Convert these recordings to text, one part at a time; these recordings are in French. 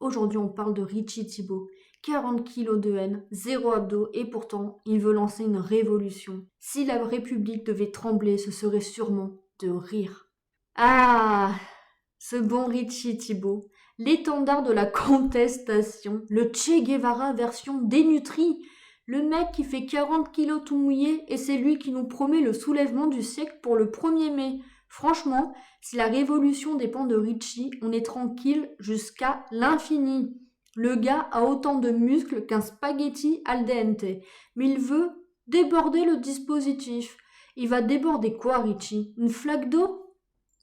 Aujourd'hui, on parle de Richie Thibault. 40 kilos de haine, 0 abdos, et pourtant, il veut lancer une révolution. Si la République devait trembler, ce serait sûrement de rire. Ah, ce bon Richie Thibault, l'étendard de la contestation, le Che Guevara version dénutrie, le mec qui fait 40 kilos tout mouillé et c'est lui qui nous promet le soulèvement du siècle pour le 1er mai. Franchement, si la révolution dépend de Richie, on est tranquille jusqu'à l'infini. Le gars a autant de muscles qu'un spaghetti al dente, mais il veut déborder le dispositif. Il va déborder quoi, Richie? Une flaque d'eau?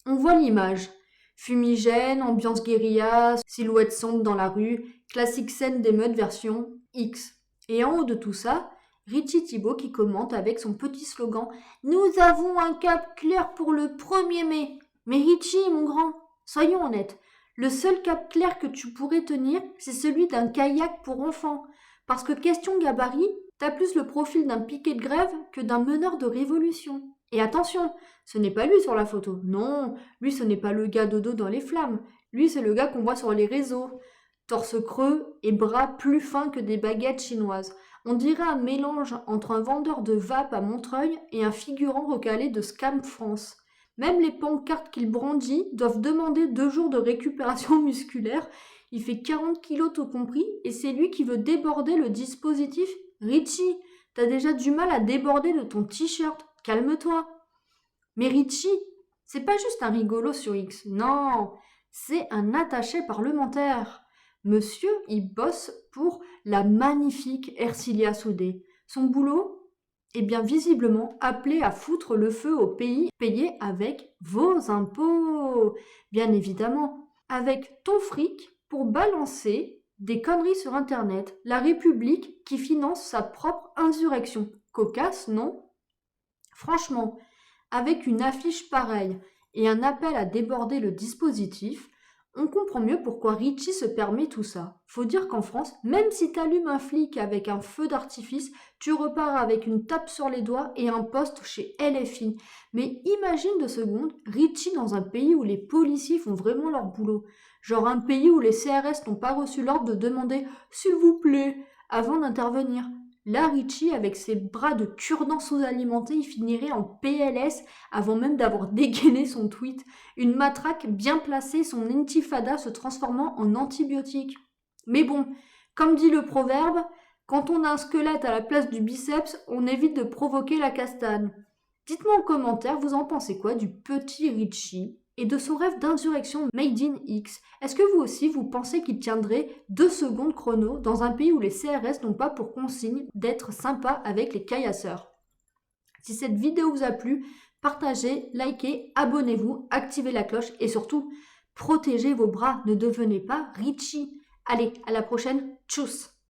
On voit l'image. Fumigène, ambiance guérilla, silhouette sombre dans la rue, classique scène d'émeute version X. Et en haut de tout ça, Richie Thibault qui commente avec son petit slogan « Nous avons un cap clair pour le 1er mai ». Mais Richie, mon grand, soyons honnêtes, le seul cap clair que tu pourrais tenir, c'est celui d'un kayak pour enfants. Parce que question gabarit, t'as plus le profil d'un piquet de grève que d'un meneur de révolution. Et attention, ce n'est pas lui sur la photo. Non, lui ce n'est pas le gars dodo dans les flammes. Lui c'est le gars qu'on voit sur les réseaux. Torse creux et bras plus fins que des baguettes chinoises. On dirait un mélange entre un vendeur de vape à Montreuil et un figurant recalé de Scam France. Même les pancartes qu'il brandit doivent demander 2 jours de récupération musculaire. Il fait 40 kilos tout compris et c'est lui qui veut déborder le dispositif. Richie, t'as déjà du mal à déborder de ton t-shirt. Calme-toi. Mais Richie, c'est pas juste un rigolo sur X. Non, c'est un attaché parlementaire. Monsieur, il bosse pour la magnifique Ercilia Soudé. Son boulot est bien visiblement appelé à foutre le feu au pays payé avec vos impôts. Bien évidemment, avec ton fric pour balancer des conneries sur Internet. La République qui finance sa propre insurrection. Cocasse, non? Franchement, avec une affiche pareille et un appel à déborder le dispositif, on comprend mieux pourquoi Richie se permet tout ça. Faut dire qu'en France, même si t'allumes un flic avec un feu d'artifice, tu repars avec une tape sur les doigts et un poste chez LFI. Mais imagine 2 secondes, Richie dans un pays où les policiers font vraiment leur boulot. Genre un pays où les CRS n'ont pas reçu l'ordre de demander « s'il vous plaît » avant d'intervenir. Là, Richie, avec ses bras de cure-dents sous-alimentés, il finirait en PLS avant même d'avoir dégainé son tweet. Une matraque bien placée, son intifada se transformant en antibiotique. Mais bon, comme dit le proverbe, quand on a un squelette à la place du biceps, on évite de provoquer la castane. Dites-moi en commentaire, vous en pensez quoi du petit Richie et de son rêve d'insurrection Made in X? Est-ce que vous aussi, vous pensez qu'il tiendrait 2 secondes chrono dans un pays où les CRS n'ont pas pour consigne d'être sympa avec les caillasseurs? Si cette vidéo vous a plu, partagez, likez, abonnez-vous, activez la cloche et surtout, protégez vos bras, ne devenez pas Richie. Allez, à la prochaine, tchuss!